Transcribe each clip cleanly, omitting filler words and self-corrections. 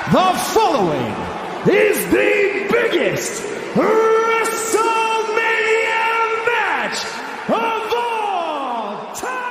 The following is the biggest WrestleMania match of all time!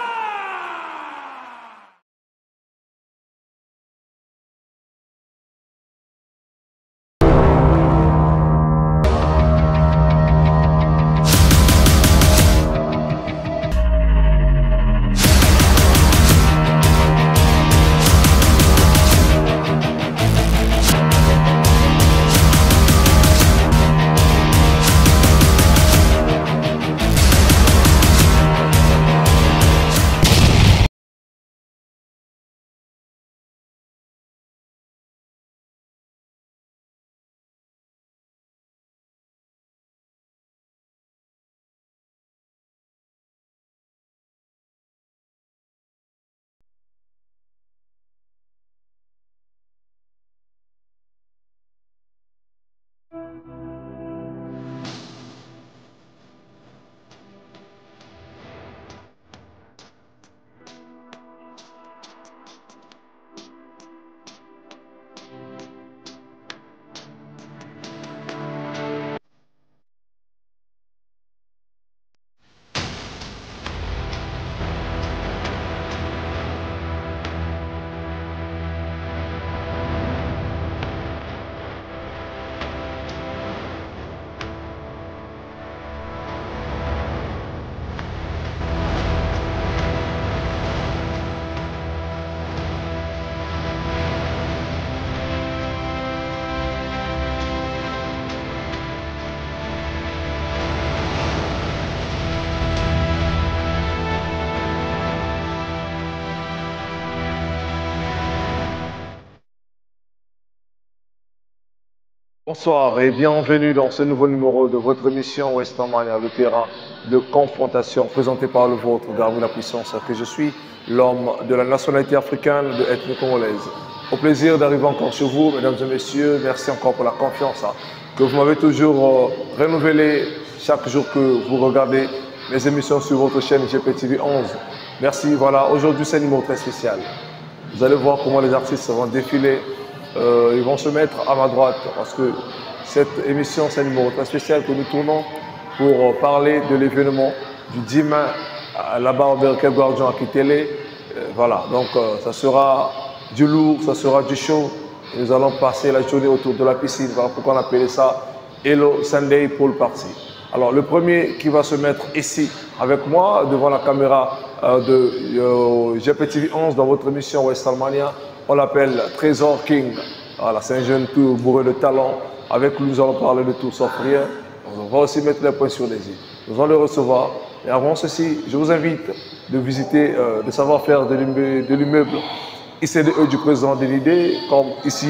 Bonsoir et bienvenue dans ce nouveau numéro de votre émission WrestleMania, le terrain de confrontation présenté par le vôtre, Garou la puissance, que je suis, l'homme de la nationalité africaine de ethnie congolaise. Au plaisir d'arriver encore chez vous, mesdames et messieurs, merci encore pour la confiance que vous m'avez toujours renouvelée chaque jour que vous regardez mes émissions sur votre chaîne IGP-TV 11. Merci, voilà, aujourd'hui c'est un numéro très spécial. Vous allez voir comment les artistes vont défiler. Ils vont se mettre à ma droite parce que cette émission, c'est un numéro très spécial que nous tournons pour parler de l'événement du 10 mai à la barbe Guardian à Kitele. Voilà, donc ça sera du lourd, ça sera du chaud. Et nous allons passer la journée autour de la piscine. Voilà pourquoi on appelait ça Hello Sunday Pool Party. Alors le premier qui va se mettre ici avec moi devant la caméra de IGP-TV 11 dans votre émission WrestleMania, on l'appelle Trésor King. Voilà, c'est un jeune tout bourré de talent. Avec lui, nous allons parler de tout sauf rien. On va aussi mettre les points sur les i. Nous allons le recevoir. Et avant ceci, je vous invite de visiter le savoir-faire de l'immeuble ICDE du président Denidé. Comme ici,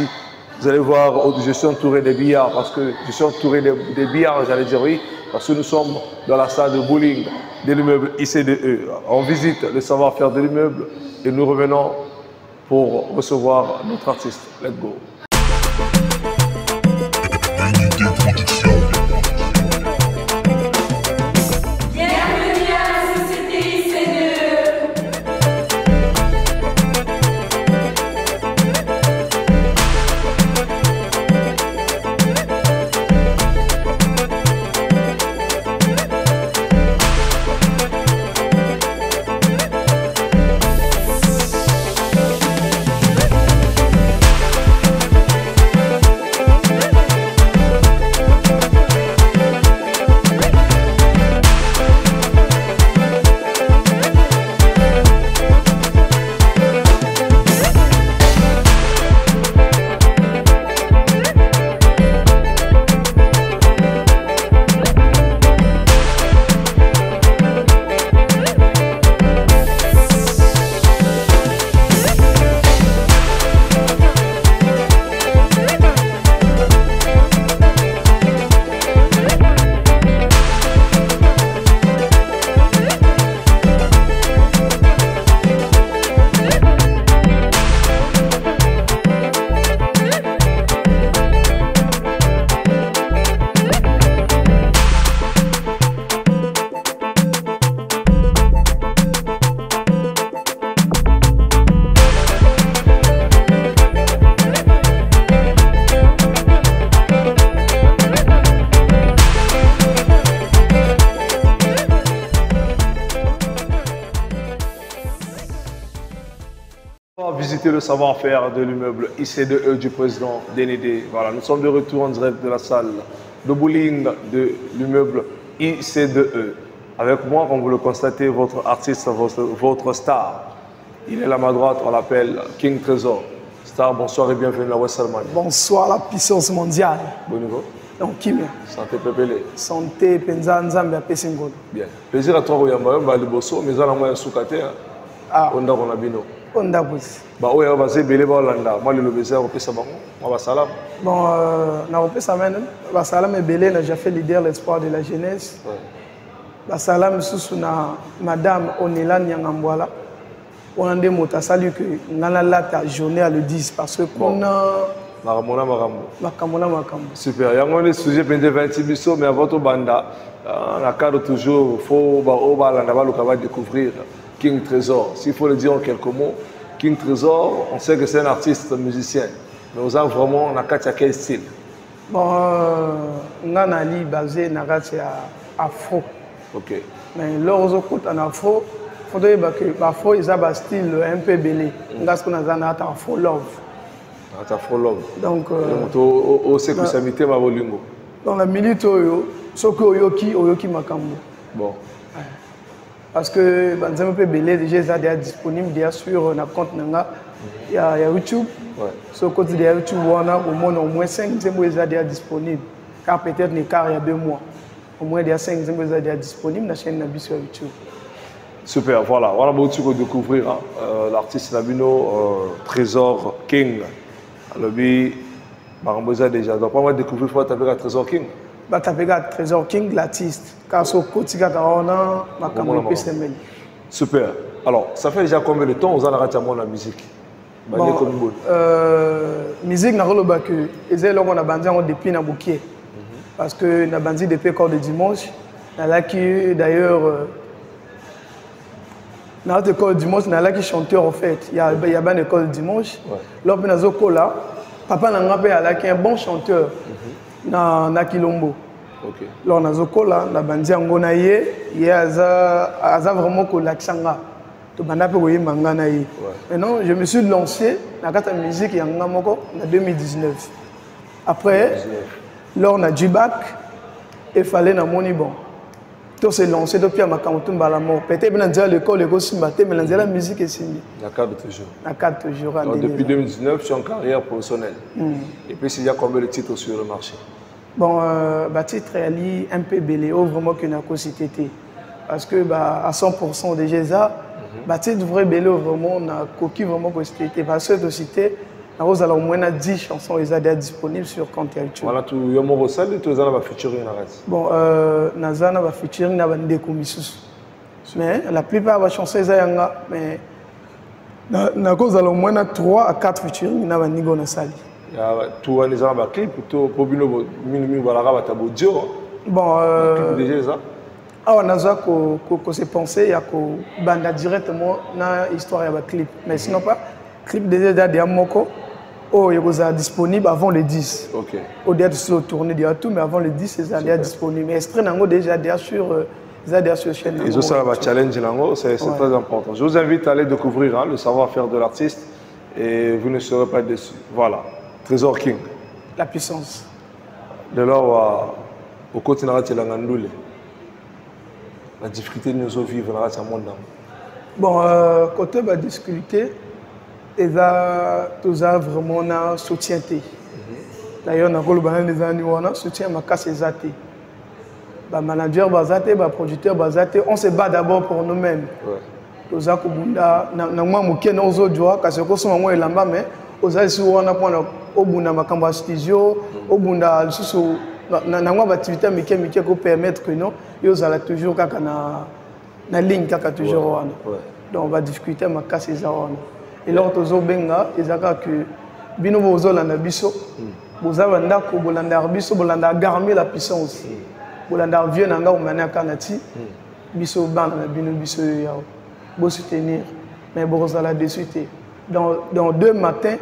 vous allez voir, je suis entouré des billards parce que je suis entouré des billards, j'allais dire oui, parce que nous sommes dans la salle de bowling de l'immeuble ICDE. On visite le savoir-faire de l'immeuble et nous revenons pour recevoir notre artiste. Let's go. Bienvenue à la société ICDE. On va visiter le savoir-faire de l'immeuble IC2E du président Dénédé. Voilà, nous sommes de retour en direct de la salle de bowling de l'immeuble IC2E. Avec moi, comme vous le constatez, votre artiste, votre star. Il est là à ma droite, on l'appelle King Trésor. Star, bonsoir et bienvenue à West Allemagne. Bonsoir la puissance mondiale. Bon niveau. Donc, Kim. Santé Pépélé. Santé, Penza, Nzambe, Apesingolo. Bien. Plaisir à toi, Oyamba, Baliboso, mais on a moins un soukate. Ah. On a bino. On a bossé. Bah, oui, on va se béler par Hollanda. Moi, le baiser, on peut savoir. On va salam. Bon, on a ça même. Salam est belé, on a déjà fait leader l'espoir de la jeunesse. Salam, sous madame Onela Nyangambwala. On a des mots à saluer que on a la journée à le 10 parce que qu'on a. Makamona. Super. Il y a un sujet de 20 biso, mais avant tout, banda, on a cadre toujours, il faut découvrir King Trésor. S'il faut le dire en quelques mots, King Trésor, on sait que c'est un artiste musicien, mais on a vraiment quel style? Bon, on a un ali basé à afro. Ok. Mais lorsqu'on écoute en afro, il faut dire que afro ils ont un style un peu belé. On a ce qu'on a un afro love. Afro love. Donc, au sait que ça m'était ma volume. Dans la minute, ce que Oyoki Makambo. Bon. Parce que Banzama peut belé déjà disponible déjà sur notre compte Nanga. Il y a YouTube. Ouais. Sur le côté de YouTube, on a au moins 5 déjà disponibles. Car peut-être il y a 2 mois. Au moins déjà 5 déjà disponibles sur la chaîne Nabi sur YouTube. Super, voilà. Voilà beaucoup de découvrir l'artiste Nabino Trésor King. Alors, Barambosa déjà. Donc, on va découvrir fois taper à Trésor King. Bah, taper à Trésor King, l'artiste. Car sur le côté de la super. Alors, ça fait déjà combien de temps vous avez arrêté la musique? Bon, musique, on a que on a bandé depuis na bouquet. Parce que on a bandé depuis corps de dimanche. Là qui d'ailleurs dans l'école dimanche, on a là qui chanteur en fait. Il y a une école dimanche. Là, on a Zokola. Papa n'a pas un bon chanteur na Kilombo. Là, on a Zokola, on a bandé Angonaye. Il y a vraiment que l'accent. Maintenant, je me suis lancé dans la musique en 2019. Après, là, on a du bac et il fallait dans mon bon. Tout s'est lancé depuis à Makamotum Balamo. Peut-être que à l'école, mais la musique est signée. La cadre toujours. La cadre toujours. Donc, depuis 2019, je suis en carrière professionnelle. Et puis, il y a combien de titres sur le marché? Bon, titre est un peu belé, vraiment que n'a cité. Parce que à 100% déjà ça. Tu devrais bélo vraiment, on a coquille vraiment que c'était parce que cité, nous allons au moins 10 chansons déjà disponibles sur compte YouTube. Voilà, tu y a mon ressal et tu as un featuring arrête. Bon, Nazana va featuring na bande komissus. Mais la plupart des chansons sont mais nous allons au moins 3 à 4 featuring na bande go na sali. Ya tu as les arabes clip to pobino minimi balara ta bodio. Bon, déjà ça. Ah, on a se pensé, il y a banda directement dans l'histoire de clip. Mais sinon pas, clip déjà de Moko, il est disponible avant le 10. Ok. Au début, c'est tourné déjà tout, mais avant le 10, c'est déjà disponible. Mais extrait déjà sur la chaîne. Et ça va challenge c'est très important. Je vous invite à aller découvrir le savoir-faire de l'artiste et vous ne serez pas déçus. Voilà, Trésor King. La puissance. De là, au côté de la la difficulté de nous vivre dans ce monde. Bon, côté de la difficulté, il a vraiment un soutien. D'ailleurs, on a un soutien à casse zaté. Les managers, les producteurs, on se bat d'abord pour nous-mêmes. Nous avons activité qui permettre que nous allons toujours na ligne toujours donc on va discuter ma casse et là tozo benga ezaka que bino bozolanda biso bozaba ndako bolanda biso bolanda garmi la puissance bolanda vieux nanga omana kanati biso bana na bino biso ya bo soutenir mais bozala de suite dans 2 matins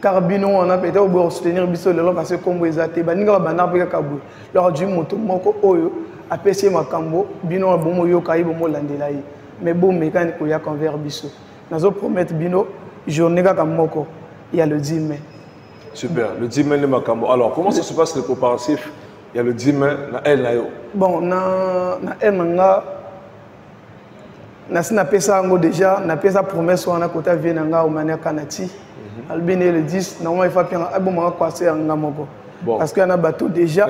car bino on a peut-être pour soutenir biso le parce que comme ezate baninga bana pe kabou leur du moto moko oyo apesi makambo bino bomo yo kai bomo landela yi mais bon mécanique ya convert biso nazo promettre bino journée kaka moko il y a le 10 mai. Super, le 10 mai le makambo. Alors comment ça se passe le préparatif? Il y a le 10 mai na elle na yo. Bon na elle nga na sina pesa ngo déjà na pesa promesse wana kota vient nga au mania kanati. Albine le 10 na moi il faut bien aboma kwase nga moko. Bon. Parce qu'il y en a bateau déjà,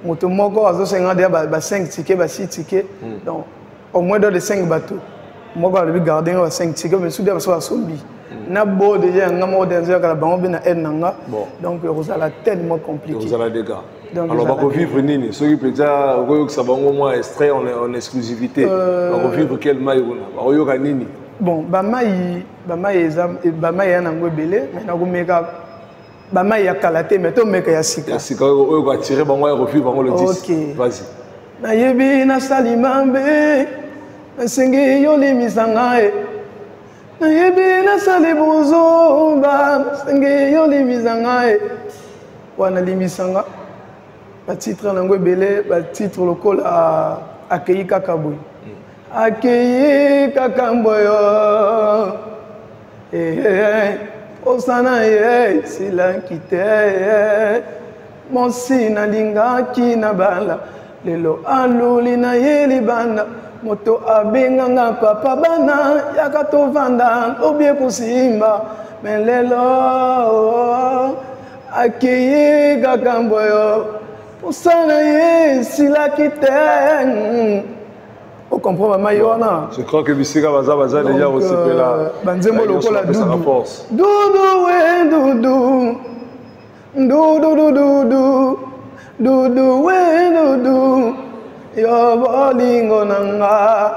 moto moko azo 50 ba 5 tickets, ba 6 tickets. Donc au moins dans les 5 bateaux. Moi quand le garder 5 tickets mais soudain parce que sombi. Na beau déjà nga mo dans la bango bina en nanga. Donc vous allez tellement compliqué. Vous allez des gars. Alors on va vivre nini, ceux qui peut dire que ça va au moins extrait en exclusivité. On va vivre quel maï on va nini. Bon, bamaï yana ngwebele mais na go meka bamaï ya kalate mais to meka ya sika. Ya sika o go tirer bango ya revivre bango le 10. OK. Vas-y. Na yebi na salimambe na sengi yo limisanga e. Na yebi na salibuzo ba sengi yo limisanga e. Wana limisanga ba titre na ngwebele ba titre lokola accueilli kakaboy. Accueilli kakamboyo osana ye silankite mosi na lingaki na bala lelo aluli na ye libanda moto abenganga papa bana yakatovanda obie kusimba melelo accueilli kakamboyo osana ye silakite. On comprend maman Yona. Je crois que Bissika Baza déjà aussi là. Banzemo lokola doudou. Doudou we doudou. Doudou we doudou. Yo bolingo nanga.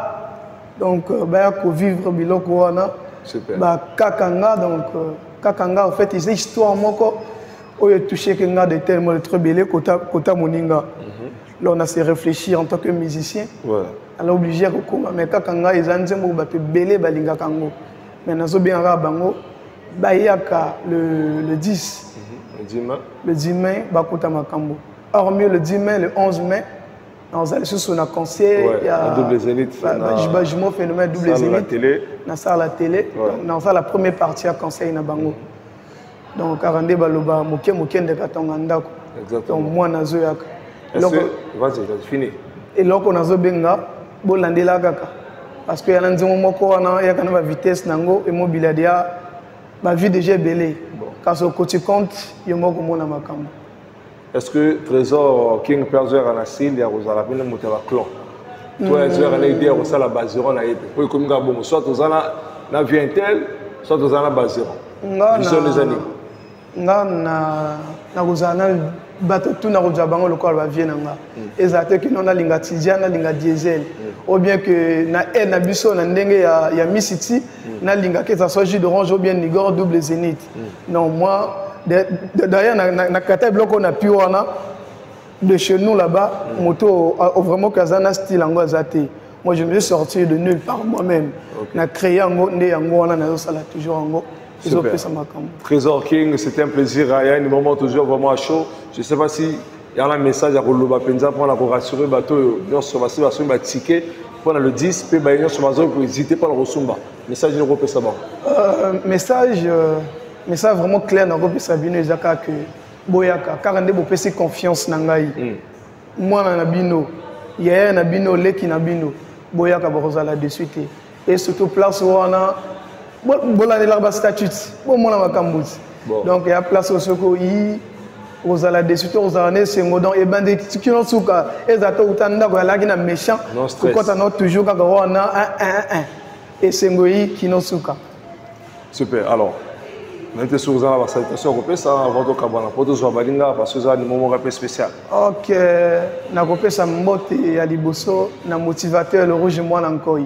Donc ba ko vivre biloko wana. Super. Ba kakanga donc kakanga en fait c'est histoire moko oyo touché que nga de tellement très belé kota moninga. Là on a se réfléchir en tant que musicien. Ouais. Alors obligé kokoma mais kakanga ezanzembo bato belé balinga kango mais nazo bien ra bango bayaka le 10 le 10 mai bakota makambo hormis le 10 mai le 11 mai on allait sur un concert il y a double zénith je m'en phénomène double zénith na salle la télé on fait la première partie à conseil na bango donc arande baloba moké de katonga ndako exactement moi nazo yaka vas-y fini et là on nazo benga bolandela kaka parce que yana nzimo moko wana ya kana ba vitesse nango immobile dia ba vie déjà belé kaso côté compte yo moko mona makambo. Est-ce que Trésor King Perzer en asil ya rozala pene motela clan toi Trésor ana idée ko sala baziron na yebe ko comme ngabo soit tozana na vie intel soit tozana baziron vision des années nga na rozana bato tout na roja bango lokol ba vie nanga ezate que non na linga tidia na linga diesel ou bien que na na biso na ndenge ya misiti na linga que ça soit jus d'orange ou bien nigor double zénith non moi d'ailleurs na kata bloc on a pu wana de chez nous là-bas moto vraiment kazana style ngo azate moi je me suis sorti de nulle part moi-même na créé ngo ndé yango wana na sala toujours ngo. Trésor King, c'était un plaisir. Il y a un moment toujours vraiment chaud. Je ne sais pas si il y a un message à Roloba Penza pour rassurer le bateau. Nous sommes un ticket pour le 10. Puis nous sommes pour hésiter pas le Rosumba. Message de l'Europe Sabon. Message vraiment clair dans l'Europe Sabine Zaka que Boyaka. Car on a beaucoup confiance dans Ngaï. Moi na bino, il y a un bino leki na bino. Boyaka borozala de suite. Et surtout place où on a bola de l'arbre statut bon mon makambuti donc il y a place au soko yi ozala de suite ozana sengodon et bande tikino suka ezato utanda ko la kina méchant ko ta no toujours ka wana 1 et sengoyi kino suka. Super. Alors on était sur la salutation ko pesa avant to kabana poto zo balinga parce que ça un moment rappel spécial. OK na ko pesa mbote ya liboso na motivateur le rouge moi nankoi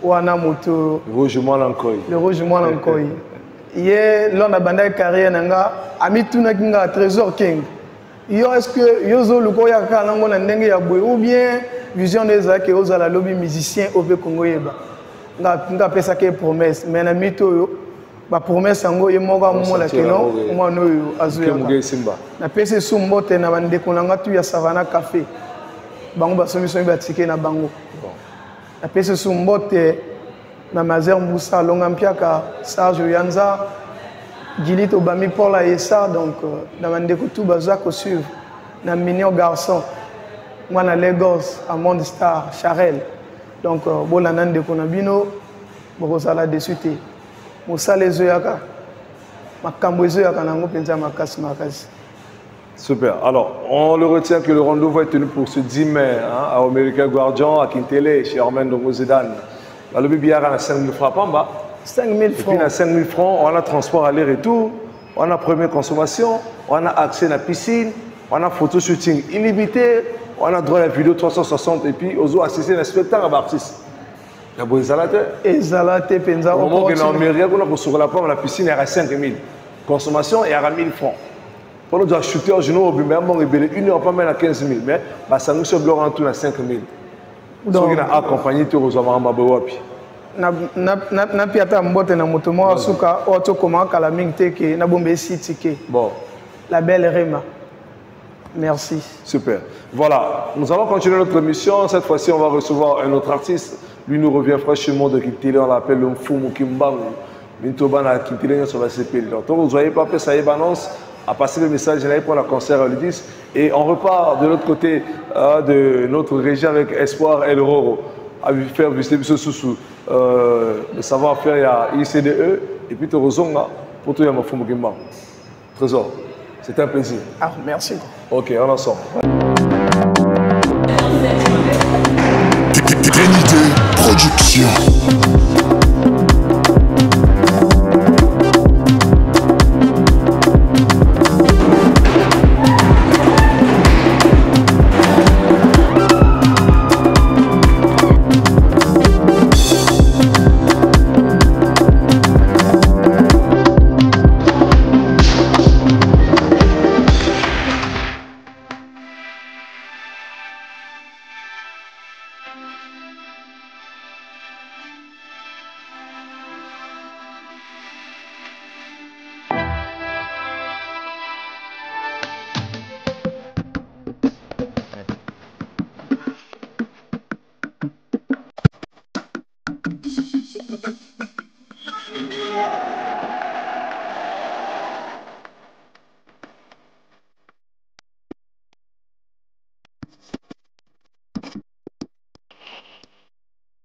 wana moto rouge moi nankoi le rouge moi nankoi ye lona banda carrière nanga ami tuna kinga Trésor King yo est-ce que yo zo luko ya kana ngona ndenge ya boy ou bien vision des ake ozala lobby musicien au Congo yeba nga pesa ke promesse mais na mito yo ba promesse ngo ye moka mo la keno mo no yo azuya na pesa sumbote na bande konanga tu ya Savana Café bango ba somiso ba ticket na bango na pesa sumbote na Mazer Moussa, Longampiaka, Serge Yanza, Gilito Obami Paul Aessa, donc dans Mandeko tout bazak au suivre, dans Mignon Garçon, moi na Lagos, à Monde Star, Charel, donc bon la nande Konabino, Borosala Dessuté, Moussa les Oyaka, Makambo Oyaka nango penza makasi makasi. Super. Alors, on le retient que le rendez-vous est tenu pour ce 10 mai hein, à Omerica Guardian, à Kintele, chez Armen Dongo Zidane. Le Bibiara a 5 000 francs en bas. 5 000 francs. Et puis, à 5 000 francs, on a transport aller-retour, on a première consommation, on a accès à la piscine, on a photo shooting illimité, on a droit à la vidéo 360 et puis, aux autres, assister à un spectacle à l'artiste. Il y a beau Zalate. Et Zalate, Penza, au moment où on est en Omerica, on a sur la pomme, la piscine, il y a 5 000. Consommation, il y a 1 000 francs. Pour nous, shooter au genou, on a une heure, pas mal à 15 000, mais ça nous sommes en tout à 5 000. Donc, on a accompagné tout aux hommes à Bawapi. Na piata mbote na motomo asuka auto comment kala mingteke na bombe sitike. Bon. La belle Rema. Merci. Super. Voilà, nous allons continuer notre émission. Cette fois-ci, on va recevoir un autre artiste. Lui nous revient fraîchement de Kintele, on l'appelle le Mfumu Kimbangu. Mintobana Kintele sur la CP. Donc, vous voyez pas ça y est annonce. À passer le message pour la concert à l'Udis. Et on repart de l'autre côté de notre région avec Espoir et le Roro. À faire visiter sous le savoir-faire, il y a ICDE et puis Torozonga pour tout le monde. Trésor, c'est un plaisir. Ah, merci. Ok, on ensemble. Trinité Production.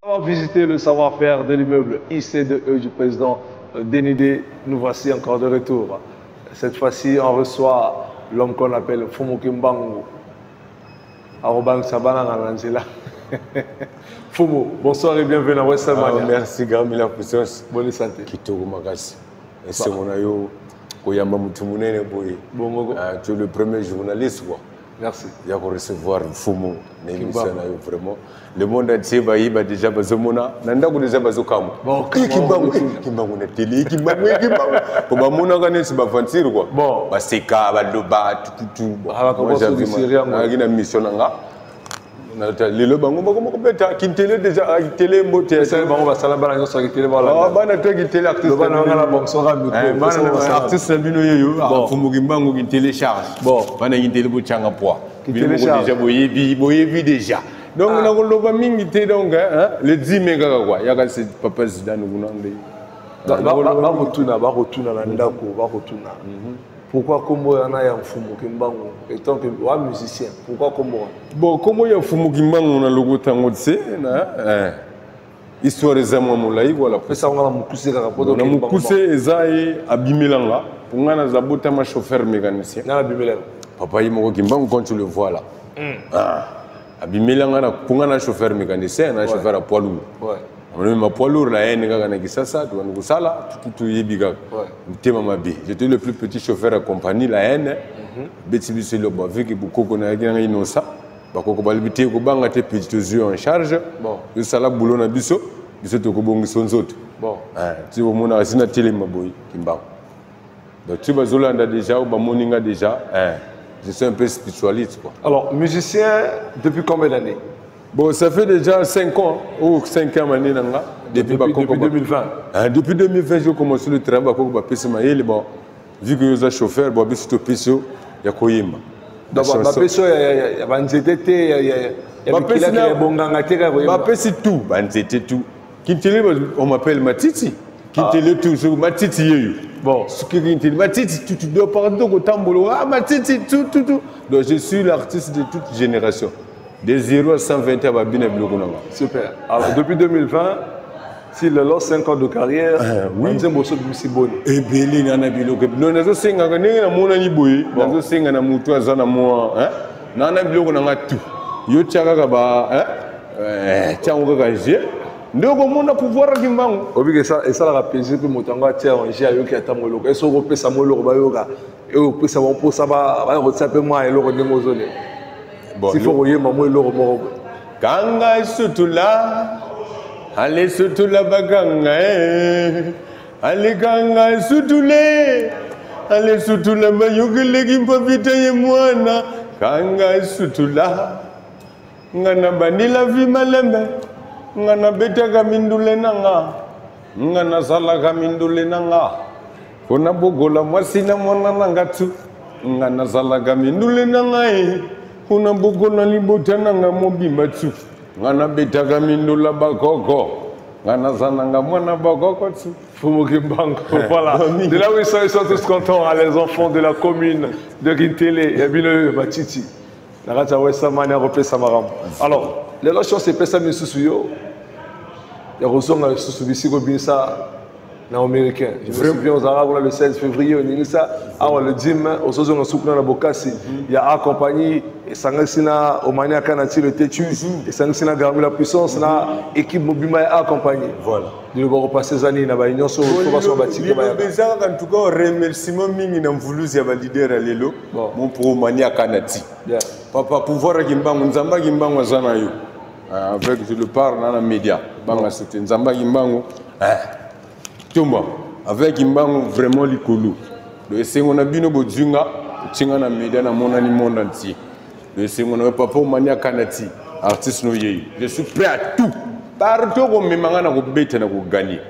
On va visiter le savoir-faire de l'immeuble ICDE du président Denidé. Nous voici encore de retour. Cette fois-ci, on reçoit l'homme qu'on appelle Mfumu Kimbangu. Arobang Sabana Nanzela. Mfumu, bonsoir et bienvenue à West Mania. Merci, Gamila Puissance. Bonne santé. Kitoko Magasi. Et c'est mon ayo. Koyamba Moutumunene Boy. Tu es le premier journaliste. Merci. Il y a recevoir Mfumu. Vraiment. Le monde entier va déjà bazomona. Nanda ko déjà bazokamu. Kimbangu na télé, Kimbangu. Pour bamona gané c'est ba fantir quoi. Bon. Ba seka ba loba tout. Moi j'avais une mission nga. Lelo bango bako beta Kintele déjà télé moté. C'est bango ba sala bana so Kintele voilà. Ah bana to Kintele artiste. Le bana ngala bon so ra micro. Bana artiste bino yo Mfumu Kimbangu Kintele charge. Bon, bana Kintele bo changa poids. Kintele charge. Déjà boyebi déjà. Donc, on a le mingi donc le 10 méga quoi. Il y a c'est papa Zidane Gounandé. Va retourner na ndako, va retourner. Pourquoi Kombo yana ya Mfumu Kimbangu étant que wa musicien? Pourquoi Kombo? Bon, comment ya Mfumu Kimbangu na logo tango tse na histoire za mwa mulai voilà. Pesa ngala mukuse kaka poto. Na mukuse ezai abimelanga. Pungana za bota ma chauffeur mécanicien. Na abimelanga. Papa Yimo Kimbangu quand tu le vois là. Abimelanga na pungana chauffeur mécanicien na chauffeur à poids lourd. Ouais. On a ma poids lourd la haine nga na kisasa tu wangu sala tout yebiga. Ouais. Tema mabi. J'étais le plus petit chauffeur à compagnie la haine. Beti biso le ba vu que beaucoup na nga inosa. Ba koko balibité ko banga te petit yeux en charge. Bon, le sala boulot na biso to ko bongi sonzoto. Bon, tu au mona sina télé maboy Kimbangu. Donc tu vas Zolanda déjà ou ba moninga déjà je suis un peu spiritualiste quoi. Alors, musicien depuis combien d'années? Bon, ça fait déjà 5 ans ou 5 ans maintenant. Depuis 2020. Depuis 2020, j'ai commencé le travail bon, vu que je suis chauffeur, bon, je suis au il y a Koyima. Donc, il y a Banzete, il y a tout. Kintele, on m'appelle Matiti. Kintele toujours, Matiti. Bon. Ce qui est Matiti, tu dois parler au tambolo. Ah, Matiti, tout. Donc je suis l'artiste de toute génération. De 0 à 120 à Babine Blogonama. Super. Alors depuis 2020, s'il a 5 ans de carrière, oui. On a un bon. Et Bélé, Nana Biloke. Non, nous avons 5 ans, nous avons un boy. Nous avons 5 ans, nous avons 3 ans, nous avons tout. Yo tchaka ba tchango gaje ndoko mona pouvoir kimbango obi que ça et ça la plaisir que motango tia on j'ai yo ki atamolo et so kopesa molo ba yoka et opesa bon pour ça ba retsape moi et lo ndemo zone bon si faut yema mo lo mo kanga sutula ale sutula baganga ale kanga sutule ale sutula mayugele kimpa vitaye mwana kanga sutula ngana banila vimalembe ngana betaka mindule nanga ngana salaka mindule nanga kona bogola mwasina mwana nanga tu ngana salaka mindule nanga kuna bogola libota nanga mobimba tu ngana betaka mindula bakoko ngana sananga mwana bakoko tu Fumokimbango. Voilà. De là où ils sont tous contents, hein, les enfants de la commune de Kintele et Bino Matiti. Alors, les lotions c'est Pessa Misusuyo. Les ressources sont ici comme ça, les Américains. Je me souviens aux Arabes le 16 février, on a ça. Alors, le 10 mai, au Sozon, on soutient la Bokassi. Il y a A compagnie, et Sangasina, Omania Kanati, le Tétu, et Sangasina Garmi la puissance, na équipe Mobima et A compagnie. Voilà. De le voir repasser ces années, na union sur formation bâtie. En tout cas, remerciement mingi na mvulu ya leader à lelo. Mon pro Mania Kanati. Papa pouvoir Gimbango, Nzamba Gimbango zana yo. Avec je le parle dans les médias. Banga c'était Nzamba Gimbango. Toma avec Gimbango vraiment likolo. Le sengo na bino bodjunga, tinga na média na monani monde entier. Le sengo na papa Mania Kanati, artiste no yeyi. Je suis prêt à tout. Partout comme memanga na ko beta na ko gagner.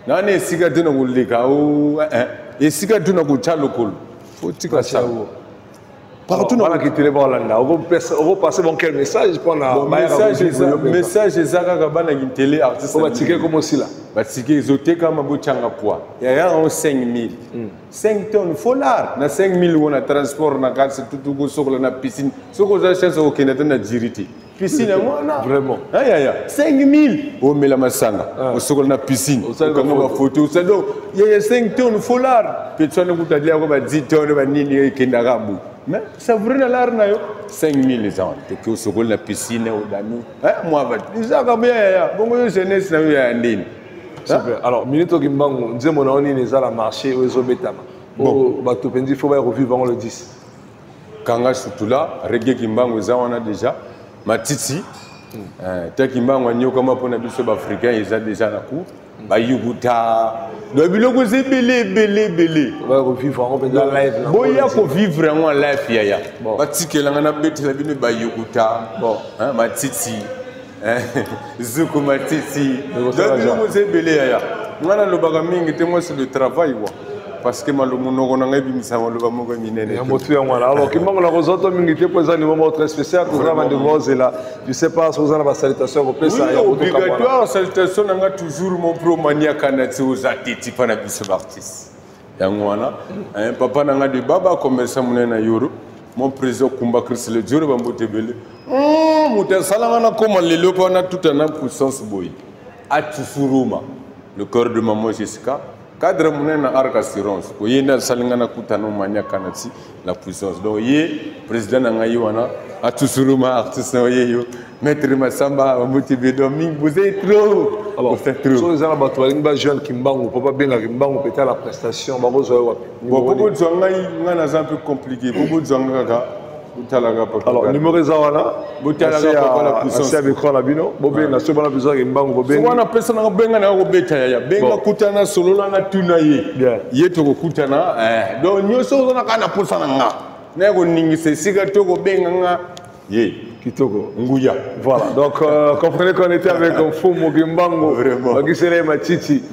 Nane esika tena ko leka o esika tena ko chalokolo. Faut tika ça. Partout dans la Kintele Bolanda, on va passer bon quel message pour la message ezaka kabana Kintele artiste. On va tirer comme aussi là. Va tirer zoteka mabochanga poids. Il y a 5000. 5 tonnes folar na 5000 on a transport na carte tout go sokla na piscine. Soko za chance au Canada na jiriti. Piscine moi na vraiment. Ya 5000 au mela masanga. Au sokla na piscine. Comme ma photo ça donc il y a 5 tonnes folar. Petsoane kutalia ko ba 10 tonnes ba nini kenda gabu. Mais ça vrai na lar na yo 5000 les gens que au sokla na piscine au dami. Moi va. Isa ka bien bongo yo jeunesse na yo ya ndini. Super. Alors, Minito Gimbango, nous avons on est à la marché aux Obetama. Au bateau Pendi, il faut revivre le 10. Kanga Sutula, Reggae Gimbango, on a déjà. Matiti, Takimbango, Nyokama Ponabiso africain, ils ont déjà la cour. Bayuguta, le biloko c'est belé. On va revivre en live. Boya pour vivre en live, yaya. Matiki, l'angana bête la bine Bayuguta. Bon, Matiti. Zuku Matiti. Donc, c'est belé, yaya. Moi, le bagamingi, moi, c'est le travail, parce que malheureusement, on a un peu de temps. Alors, qui manque la rosette, c'est un moment très spécial. Je ne sais pas si vous avez une salutation. Oui, obligatoire. Salutation, on a toujours mon pro Mania Kanati aux artistes, pas n'importe artiste. Papa n'a de baba comme ça, mon président Kumba Chris le Dieu, Bambotebele. Mouta Salangana, comme les lopes, on a tout un puissance boy. Atusuruma, le corps de maman Jessica. Cadre mon arc assurance. Vous voyez, dans Salingana Koutano Mania Kanati, la puissance. Donc, président Nangaïwana, à tout sur le artiste, maître Massamba, motivé Dominique, vous êtes trop. Alors, vous êtes trop. Si vous avez un jeune qui m'a peut-être la prestation, beaucoup de gens, c'est un peu compliqué. Beaucoup de gens, alors, numéro Zawana, c'est avec Rolabino, Bobé, la seconde besoin de Mbango, Bobé. On a personne à Benga ou Betaya, Benga Koutana, Solona, Tunaye, Yeto Koutana, donc nous sommes en train de faire ça. Nous sommes en train de faire ça. Kitoko. Nguya. Voilà, donc comprenez qu'on était avec un fou Mogimbango. Vraiment. Qui serait Matiti.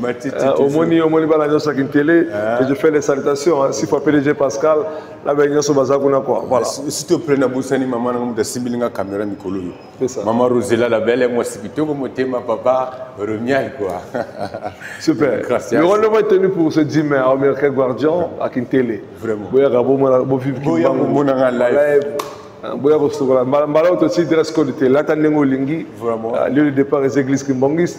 Au Moni Balagnos à Télé. Et je fais les salutations. Hein. Si faut PDG Pascal, là, ben, il y a ce bazar qu'on a quoi. Voilà. Si tu prends la boussani, maman, on a similé la caméra Mikolo. C'est ça. Maman Rosella, la belle, moi, c'est plutôt comme ma papa, Remiaï, quoi. Super. Gracias. Le rendez-vous est tenu pour ce 10 mai à American Guardian à Télé. Vraiment. Boya Gabo, mon vivre qui Boya mon live. Boya Rostogola. Malheureusement aussi, dress code était là, t'en Lingi. Vraiment. Lieu de départ, les églises Kimbangis,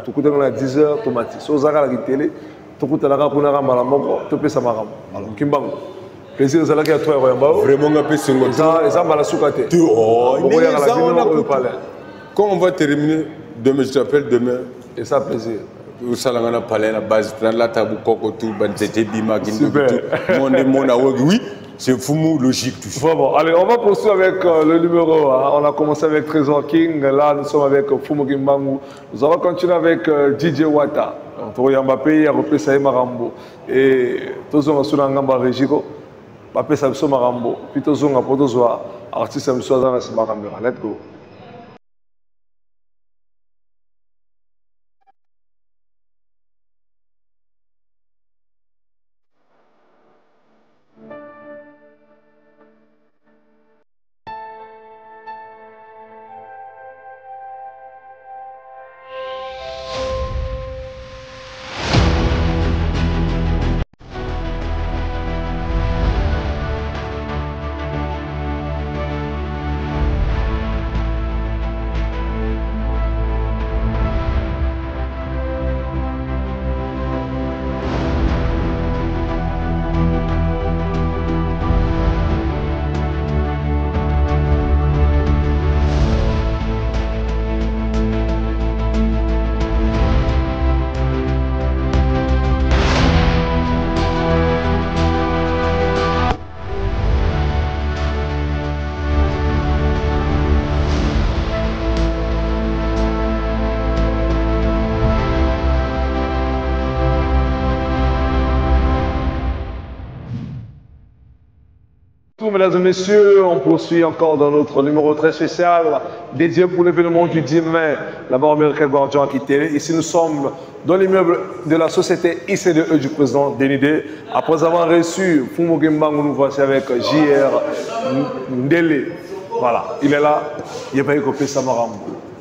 tout coup à 10h, tomati. So Zara la télé, tout coup à la Rapuna Malamoko, tout peut s'amaram. Alors, Kimbango. Plaisir, c'est là qu'il y a toi, vraiment, on a fait et ça, Malasukate. Oh, il quand on va terminer, demain, je t'appelle demain. Et ça, plaisir. Au salon, on a parlé la base, la table, coco, tout, banzete, bima, Super. Oui, c'est fou, logique, tout ça. Vraiment. Allez, on va poursuivre avec le numéro 1. On a commencé avec Trésor King. Là, nous sommes avec Fumo Kimbangu. Nous allons continuer avec DJ Wata. Donc, Mbappé, il y a repris Saï Marambo. Et tous on a sur Ngamba Regiko. Mbappé, ça me Marambo. Puis tous on a pour tous artiste, ça me soit dans la Marambo. Let's go. Mesdames et messieurs, on poursuit encore dans notre numéro très spécial dédié pour l'événement du 10 mai, la mort américaine Guardian à quitter. Ici, nous sommes dans l'immeuble de la société ICDE du président Denide. Après avoir reçu Fumo Kimbangu, nous voici avec JR Ndele. Voilà, il est là. Il n'est pas écopé Samaram.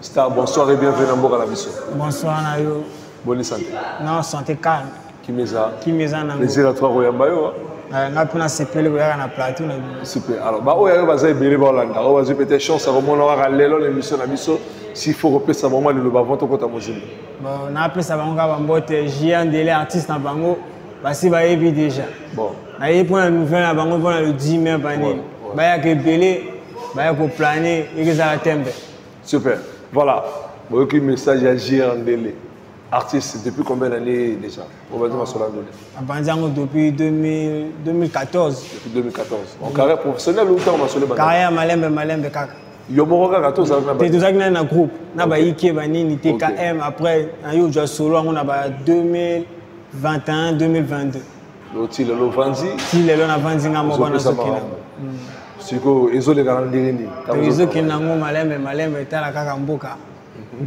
Star, bonsoir et bienvenue dans Boka la Mission. Bonsoir, Nayo. Bonne santé. Non, santé calme. Kimeza. Kimeza, Nayo. Plaisir à toi, Royambayo. Ngapuna sepele ko na plateau na super. Alors ba oya baza ebele ba Hollanda. O baza peut-être chance à remonter à lelo l'émission na biso s'il faut repasser ça moment le ba vont to kota mozimba. Bon, na pesa bango ba mbote Jean Dele artiste na bango basi ba yebi déjà. Bon. Na yebi pour la nouvelle na bango pour le 10 mai bani. Ba ya ke belé, ba ya ko planer et que ça tembe. Super. Voilà. Bon, qui message à Jean Dele. Artiste depuis combien d'années déjà? On va dire à depuis 2014. Depuis 2014. En carrière professionnelle ou en carrière malembe kaka. Yomo kaka to ça na. Tout ça na groupe. Na ba ike ba nini TKM après yo jo solo on a ba 2021 2022. Loti le vanzi. Si le na vanzi nga moko na sokina. Siko ezole garandiri ni. Ezo kinango malembe tala kaka mboka.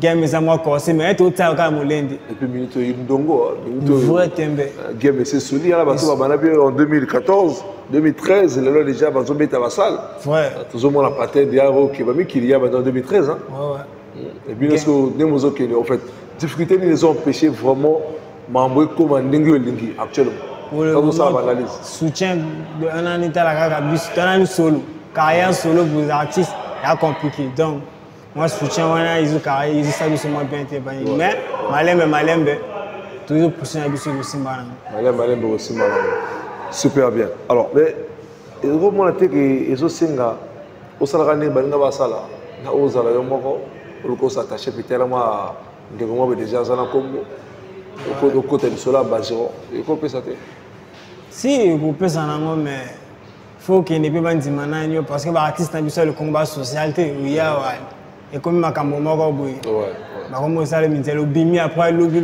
Game est à moi corse mais tout ça quand molende et puis minute ndongo vrai tembe game c'est soli là bato ba en 2014 2013 là déjà bazo beta basal vrai toujours mon la patente diaro qui va mi qu'il y a en 2013 hein ouais et puis parce que nemozo qui en fait difficulté ils les ont empêché vraiment mambo comme ndingi lingi actuellement comme ça l'analyse soutien de un an état la kaka bis un solo carrière solo pour les artistes est compliqué donc moi, je soutiens ils ont carré, ils savent que moi bien été mais malembe, toujours pousser un bisou aussi malin. Malembe aussi malin. Super bien. Alors, mais il faut que les autres singa, au salarié, balinga basala, na ozala yomoko, le ko s'attacher peut-être moi, ngemo déjà zana kombo, au côté de cela basiro, il faut que ça te. Si vous pouvez ça mais faut qu'il ne peut pas dire maintenant parce que l'artiste n'a pas le combat social, il y a et comme ma cambo moko boy ba comme ça le mintel bimi après lobby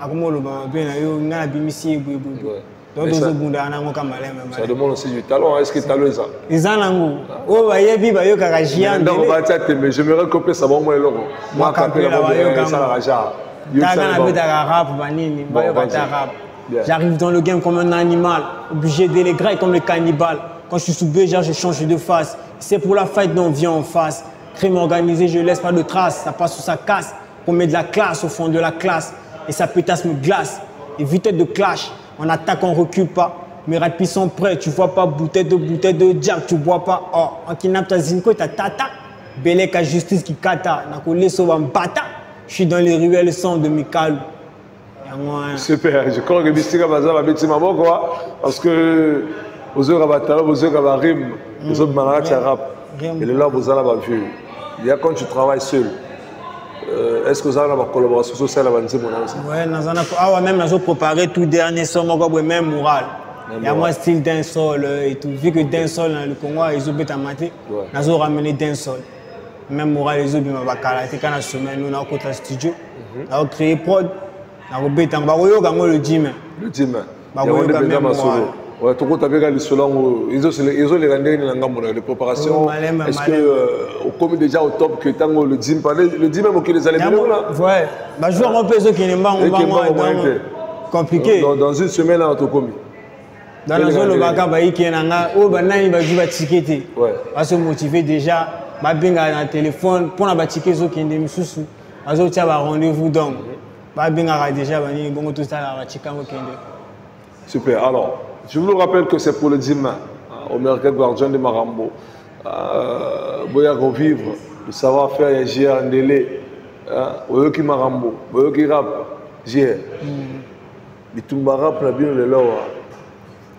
akomo lo ba ben yo na bimi si boy Donc, ça demande aussi du talent. Est-ce que tu as le ça? Ils en ont. Oh, bah, il y a des gens qui ont réagi. Mais j'aimerais couper ça. Moi, moi, j'arrive dans le game comme un animal, obligé de les grailler comme les cannibales. Quand je suis sous BG, je change de face. C'est pour la fight, non, on vient en face. Crime organisé, je laisse pas de traces. Ça passe ou ça casse. On met de la classe au fond de la classe. Et ça pétasse me glace. Et vitesse de clash. On attaque, on recule pas. Mes rapids sont prêts. Tu vois pas bouteille de jack, tu bois pas. Oh, on kidnappe ta zinko, ta tata. Belek à justice qui kata. N'a collé sur un bata. Je suis dans les ruelles sans de Mikal. Super. Je crois que Mystica Baza va mettre ma quoi. Parce que aux heures à Batala, aux heures à Rim, aux autres malades à rap. Et là, vous allez avoir vu. Il y a quand tu travailles seul. Est-ce que vous avez une collaboration sociale avec nous? Oui, même nous avons préparé tout dernier son, même moral. Il y a un style d'un sol et tout. Vu que d'un sol, le Congo, ils ont bêté à mater, nous avons ramené d'un sol. Même moral, ils ont bien bakalaté quand la semaine, nous avons côté studio. Nous avons créé prod, nous avons bêté, nous avons le gym. Le gym. Nous avons bêté ma solo. Ouais, tout le monde a vu selon ils ont les rendez les préparations. Est-ce que au commis déjà au top que tant le gym le gym même que les allez venir là. Ouais. Bah jouer un peu ceux qui n'aiment pas compliqué. Dans une semaine là au commis. Dans la zone le baka ba qui est nanga oh ba nani ba jouer ticket. Ouais. Va se motiver déjà ba binga na téléphone pour na ba ticket zo qui ndemi susu. Azo tia ba rendez-vous donc. Ba binga déjà ba ni bongo tout ça la ticket mo kende. Super. Alors je vous rappelle que c'est pour le dimanche, au Mercade Gardien de Marambo. Boya revivre, le savoir-faire et agir en délai. Boya qui Marambo, boya qui rap, j'ai. Mais tout le rap, la bien le lot.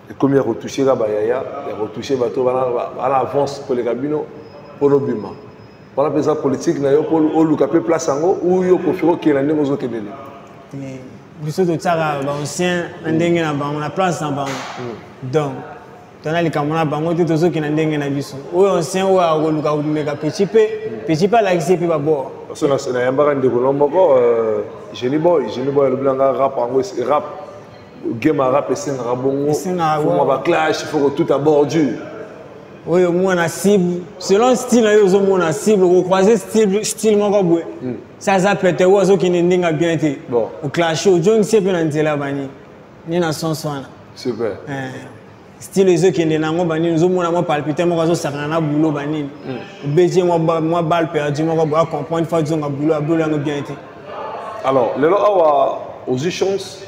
Et comme il y a retouché la bayaya, il y a retouché bateau, à l'avance pour les cabinets, pour le bima. Pour la présence politique, il y a pour le capé place en haut, ou il y a pour faire qu'il y a un nouveau Québec. Biso to tsara ba ancien ndenge na bango na place na bango donc tona li kamona bango te tozo ki na ndenge na biso o ancien o a koluka kumeka petit peu la xp ba bo so na yamba ndeko no moko Jenny boy le blanc rap en rap game rap et c'est un rabongo faut ba clash il faut tout abordu. Oui, moi on a cible selon style na yo on a cible ko croiser style moko boue ça ça peut être oiseau qui n'est bien été bon au clash au jong c'est bien nzela bani ni na son swana super style les autres qui n'est nango bani nous on a moi palpiter moi oiseau ça na boulot bani beje moi balle perdu moi ba comprendre fois disons boulot bien été. Alors le awa aux chances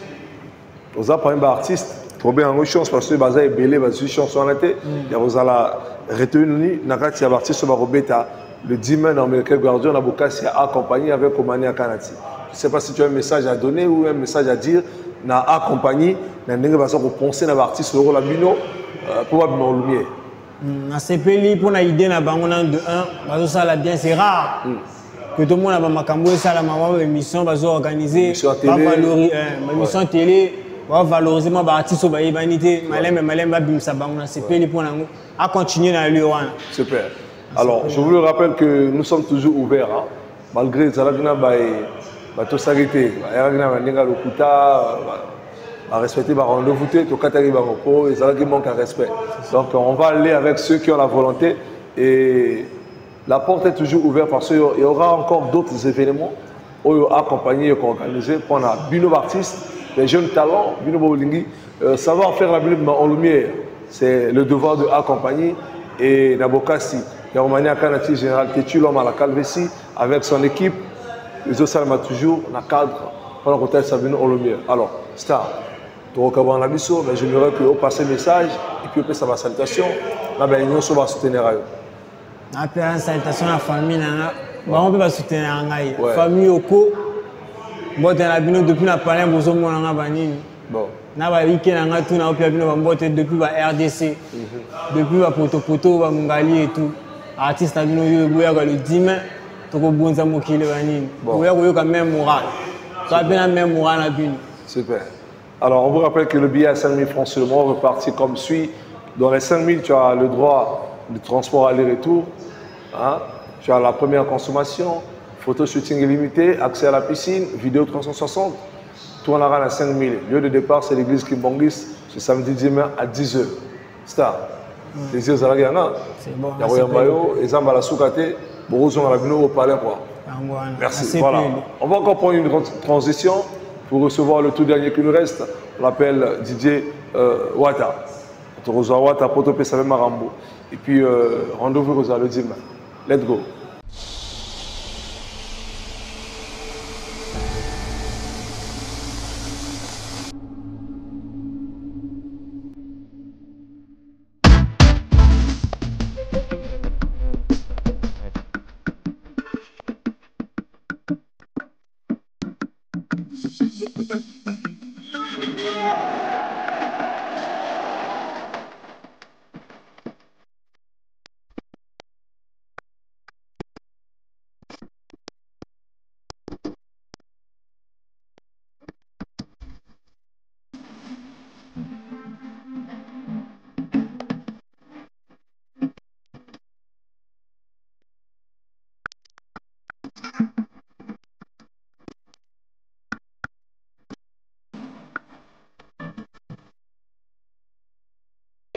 aux appareils artistes trop bien en chance parce que baza est belé baza chanson en été il y a vous alla retenir nakati ya artiste ba robeta le dimanche dans Mercade Gardien na Bokassi a accompagné avec Omani Akanati. Je ne sais pas si tu as un message à donner ou un message à dire na accompagné na ndenge baza ko penser na artiste le rôle la bino pour ba en lumière. Na CPLI pour na idée na bango na de 1 bazo ça la bien c'est rare. Que tout le monde a makambo ça la maman émission bazo organiser pas valoriser émission télé va valoriser ma artiste ba ibanité malem ba bimsa bango na CPLI pour nango à continuer dans le wana. Super. Alors, je vous le rappelle que nous sommes toujours ouverts, hein, malgré les Zalagna, tout s'arrêter. Respecter les rendez-vous, les Zalagna manquent à respect. Donc, on va aller avec ceux qui ont la volonté et la porte est toujours ouverte parce qu'il y aura encore d'autres événements accompagnés et organisés. On a Bino artistes, les jeunes talents, Bino Bolingi, savoir faire la Bible en lumière, c'est le devoir de accompagner et Nabokassi. Il y a Romania Kanati, général Tétu, l'homme à la Calvétie, avec son équipe. Les autres salma toujours, dans le cadre, pendant qu'on t'a Sabine Olomir. Alors, Star, tu recommandes la mission, mais j'aimerais que vous passiez le message et puis vous ça va salutation. Là, ben, nous sommes soutenir. Après la salutation à la famille, on peut soutenir la famille Oko. Bon, tu as depuis la palais, vous avez bon. Na ba week-end nga tout na opia bino ba mbote depuis ba RDC depuis ba poto ba mungali et tout artiste na bino yo boya ka le dimanche to ko bonza mokile banini boya ko yo ka même moral ça bien la même moral na bino. Super. Alors on vous rappelle que le billet à 5 000 francs seulement reparti comme suit. Dans les 5 000 tu as le droit de transport aller-retour, hein? Tu as la première consommation, photo shooting illimité, accès à la piscine, vidéo 360. Tout en arrêt à 5 000. Lieu de départ, c'est l'église Kimbongis, C'est samedi demain à 10h. Star. Les yeux à la C'est bon. Il y a Royambayo, et Zamba la Soukate, Borozon à la Bino au palais. Merci. Voilà. On va encore prendre une transition pour recevoir le tout dernier qui nous reste. On l'appelle DJ Wata. On reçoit Wata pour te passer Marambo. Et puis rendez-vous le dimanche. Let's go.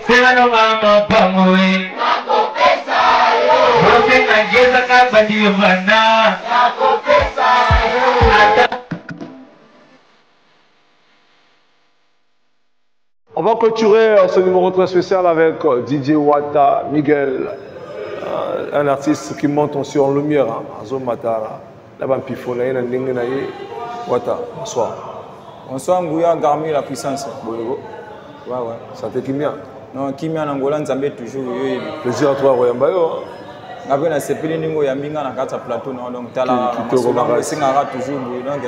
Sino mama panguwi nakupesa yo Rote nageza kabadi mana nakupesa yo. On va clôturer ce numéro très spécial avec DJ Wata Miguel, un artiste qui monte aussi en lumière. Azomata, là-bas, Pifona, Wata, bonsoir. Bonsoir, Ngouya Garmi, la puissance. Bonjour. Ouais, ouais. Santé Kimia. Non, Kimia en Angola, Nzambé toujours. Plaisir à toi, Royambayo. Après, on a sepelé Ningo Yambinga dans le plateau. Donc, tu as la Singara toujours. Donc,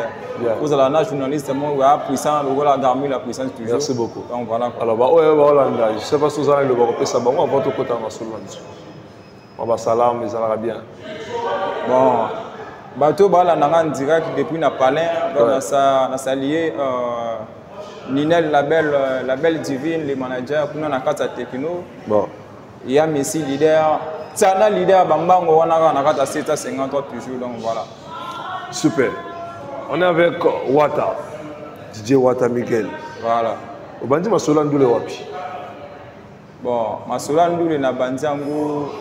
vous avez la journaliste, moi, puissant, le Garmi, la puissance toujours. Merci beaucoup. Donc, voilà. Alors, je ne sais pas si vous avez le Baropé Sabamo, à votre côté, on va salam, mais ça va bien. Bon. Bateau, on a direct depuis le palais. Donc, on a lié. Ninel, la belle divine, les managers, on a quatre techno. Bon. Il y a Messi leader. Tsana leader, Bambango, on a quatre 753 toujours. Donc voilà. Super. On est avec Wata, DJ Wata Miguel. Voilà. Au bandi Masolandou le Wapi. Bon, Masolandou le Nabandiango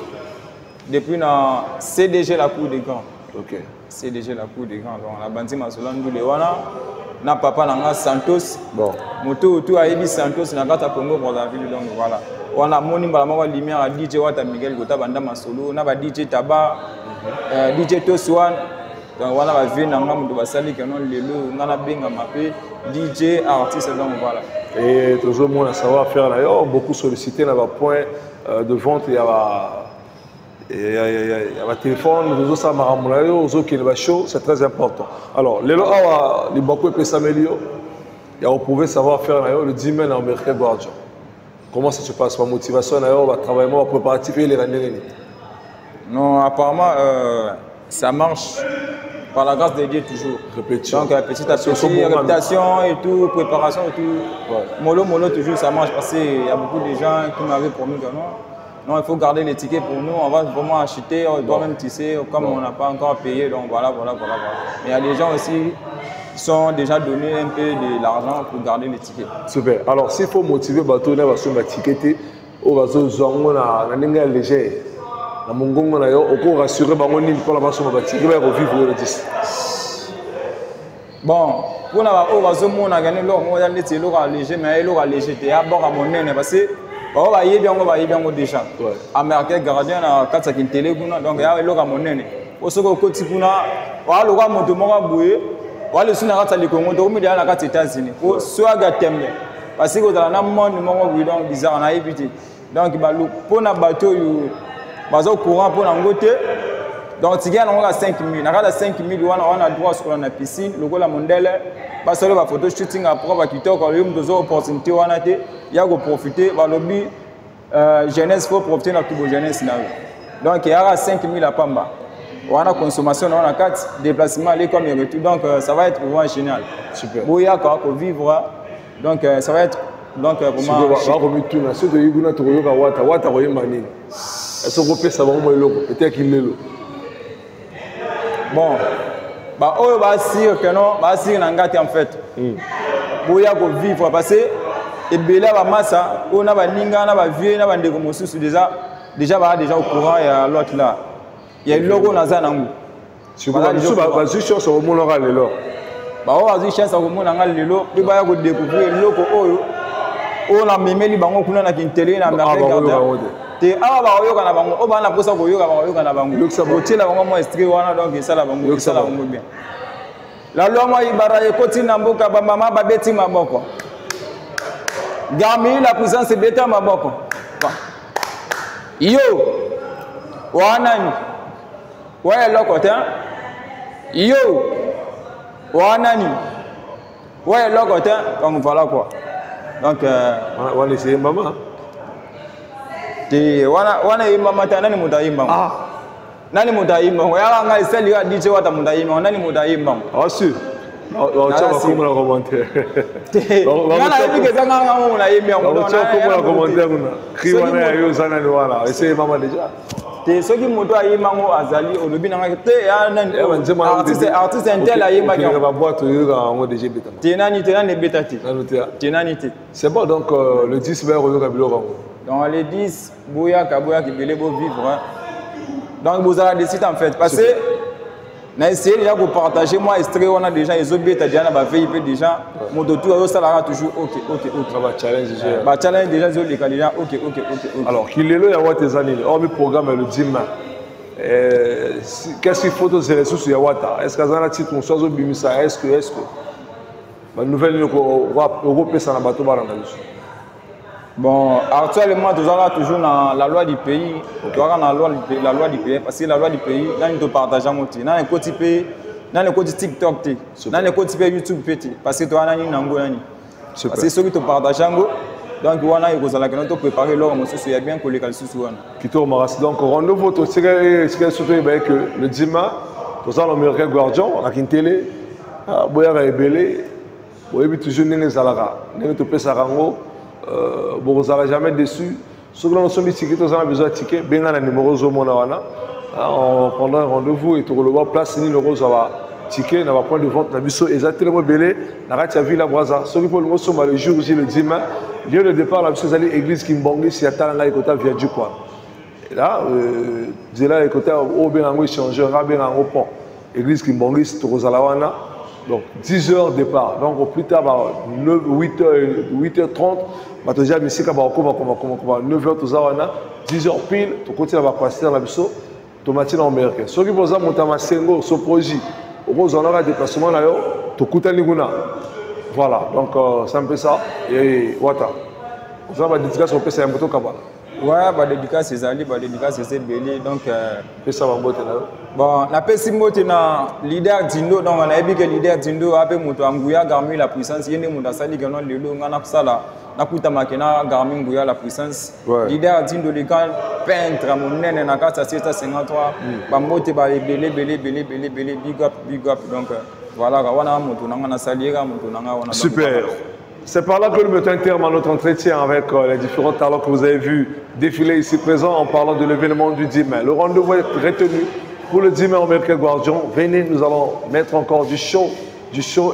depuis na CDG la Cour des Grands. Ok. CDG la Cour des Grands. Donc la bandi Masolandou le Wana. Na papa nanga Santos. Bon. Moto tout a ébi Santos na kata Congo Brazzaville donc voilà. On a moni mbala moko lumière à DJ Wata Miguel Gota banda masolo na ba DJ Taba DJ Toswan donc voilà ba vie nanga muto basali kenon lelo ngana benga mapé DJ artiste donc voilà. Et toujours mon savoir faire là beaucoup sollicité na ba point de vente il y a un téléphone, nous ça maramulayo, aux autres qui est chaud, c'est très important. Alors, les lois, les beaucoup peuvent s'améliorer. Et on pouvait savoir faire le 10 mai en mercredi Guardian. Comment ça se passe? Ma motivation, on va travailler, on va préparatif et les rendre. Non, apparemment, ça marche par la grâce de Dieu toujours. Répétition. Donc, petit à petit, réputation et tout, préparation et tout. Ouais. Mollo, toujours, ça marche parce qu'il y a beaucoup de gens qui m'avaient promis que non, il faut garder les tickets pour nous, on va vraiment acheter, on doit même tisser, comme on n'a pas encore payé, donc voilà. Mais il y a des gens aussi qui sont déjà donné un peu de l'argent pour garder les tickets. Super. Alors, s'il faut motiver Bateau, on va se ticket, on va se faire léger. On va rassurer les tickets, on va vivre le 10. Bon, pour on a gagné l'or, on a gagné l'or léger, mais l'or léger, c'est à bord à mon nez, parce que on va y bien déjà. Américain gardien à 4 télé, donc il y a l'or à mon nez. Au second côté, on a le roi Montemora Boué, on a le Sunara Talikongo, donc il y a la États-Unis. Pour soit Gatem, parce que dans la monde, donc bizarre, on a évité. Donc, pour un bateau, il y a courant pour un côté. Donc, il y a 5 000. On a 5 000, on a droit sur la piscine, le goal à Mondele. Parce que la photo shooting après, on va quitter quand il y a des opportunités, il y a profiter, jeunesse, il faut profiter de la toute jeunesse. Donc, il y a 5 000 à Pamba. On a consommation, on a 4 déplacements, aller comme il y a tout. Donc, ça va être vraiment génial. Super. Bon, il y a quoi vivre. Donc, ça va être. Donc, vraiment. Bon, on va dire que non, on va dire en fait. Pour vivre, parce que et Bela va massa, on a va ninga, on a va vieux, on a va ndégomosus déjà au courant et à l'autre là. Il y a le logo dans Zanangou. Si vous avez une chance au monde oral là. Bah on a une chance au monde oral là. Puis bah il y a découvrir le logo on a même les bango kuna na kintele na merveille gardien. Te awa ba oyo kana bango o ba na posa ko yo kana bango. Donc ça botier la bango mo extrait wana donc ça la bango ça la bango bien. La loi moi ibara ekoti na mboka ba mama ba beti maboko. Garmi la puissance beta maboko. Yo wanani ouais lokote yo wanani ouais lokote donc voilà quoi donc on essayer maman te wana imama ta nani mutaimba nani mutaimba ya nga iseli ya DJ wata mutaimba nani mutaimba si tu vas comme la commentaire ngana yike zanga nga muna yimya tu vas comme la commentaire kuna kriwana yo zana ni wala essayer maman déjà te soki moto ayima ngo azali olobi na ngaki te ya nani artiste intel ayima ki ba boîte yo ga ngo déjà beta te nani beta te nani te c'est bon donc le 10 vers yo ga biloko ngo dans les 10 boya ki belé beau vivre donc vous allez décider en fait parce que na essayer déjà de partager moi extrait on a déjà les autres beta déjà na ba VIP déjà moto tout yo sala toujours OK ça va challenge déjà ba challenge déjà zo les déjà OK alors qu'il est là ya wata zani on mi programme le dima qu'est-ce qu'il faut aux ressources ya wata est-ce que ça na titre on soit zo bimisa est-ce que ba nouvelle ko Europe ça na bato baranga biso. Bon, actuellement, toujours dans la loi du pays, dans la loi du pays, parce que la loi du pays, nous partageons dans les côtés pays, dans les côtés TikTok, dans les côtés YouTube, parce que tu as parce que ceux qui te partagent, donc on a préparé l'or, il y a bien collé donc rendez-vous, c'est que le dimanche, nous allons Américain Guardian, on a une télé, Boya Rebelle, Boya toujours Néné Zalara, Néné Topé Sarango. Vous n'allez jamais déçu. Ceux qui ont ticket, vous avez besoin de ticket. Bien le numéro on prendra un rendez-vous et tu vas place ni le rose ticket, on va prendre de vente. Exactement belé. On va vu la brasa. Ceux qui veulent le jour le dimanche, lieu de départ la l'église qui m'bongi si attend là écoute via du coin. Et là, de là écoute au bien en échanger, bien en pont. Église qui m'bongi c'est Rosalawana. Donc 10h départ. Donc au plus tard, 8h30, tu as déjà 9h, 10h pile, tu continues à passer dans la biseau, tu matin en Amérique. Ce qui vous a monté à Sengo, ce projet, on aura des déplacements là, tu coûtes un niguna. Voilà, donc c'est un peu ça. Et voilà. Vous avez des dédicaces au PC un peu kabala. Ouais, bah dédicace c'est Ali, bah dédicace c'est Belé, donc ça va monter là. Bon, la PC monte na leader Dindo, donc on a vu que leader Dindo a fait monter Nguya Garmi la puissance, yene monta sali que non le lo ngana kusala na kuta makena Garmi Nguya la puissance. Leader Dindo le kan peintre mon nene na kata 753, ba monte ba Belé big up donc voilà, wana monto na sali ga monto na wana. Super. C'est par là que nous mettons un terme à notre entretien avec les différents talents que vous avez vus défiler ici présents en parlant de l'événement du dimanche. Le rendez-vous est retenu pour le dimanche au Américain Guardian. Venez, nous allons mettre encore du show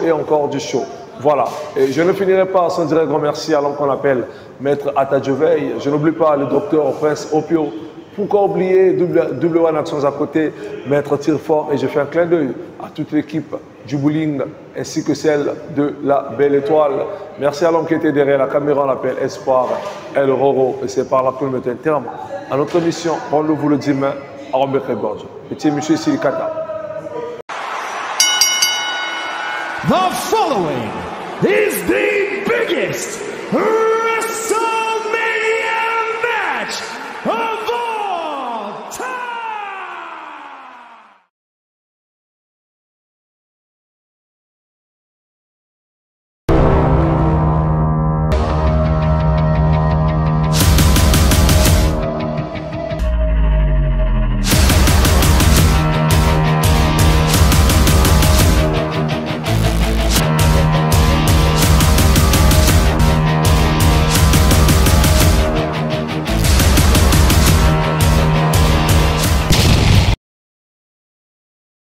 et encore du show. Voilà. Et je ne finirai pas sans dire un grand merci à l'homme qu'on appelle Maître Atadjeveil. Je n'oublie pas le docteur Prince Opio. Pourquoi oublier Double One Actions à côté, Maître Tirfort, et je fais un clin d'œil à toute l'équipe du bowling ainsi que celle de la Belle Étoile. Merci à l'homme qui était derrière la caméra, on l'appelle Espoir El Roro. Et c'est par là que nous mettons un terme à notre mission. Rendez-vous le dimanche à Américain Guardian. Petit monsieur Silikata. The following is the biggest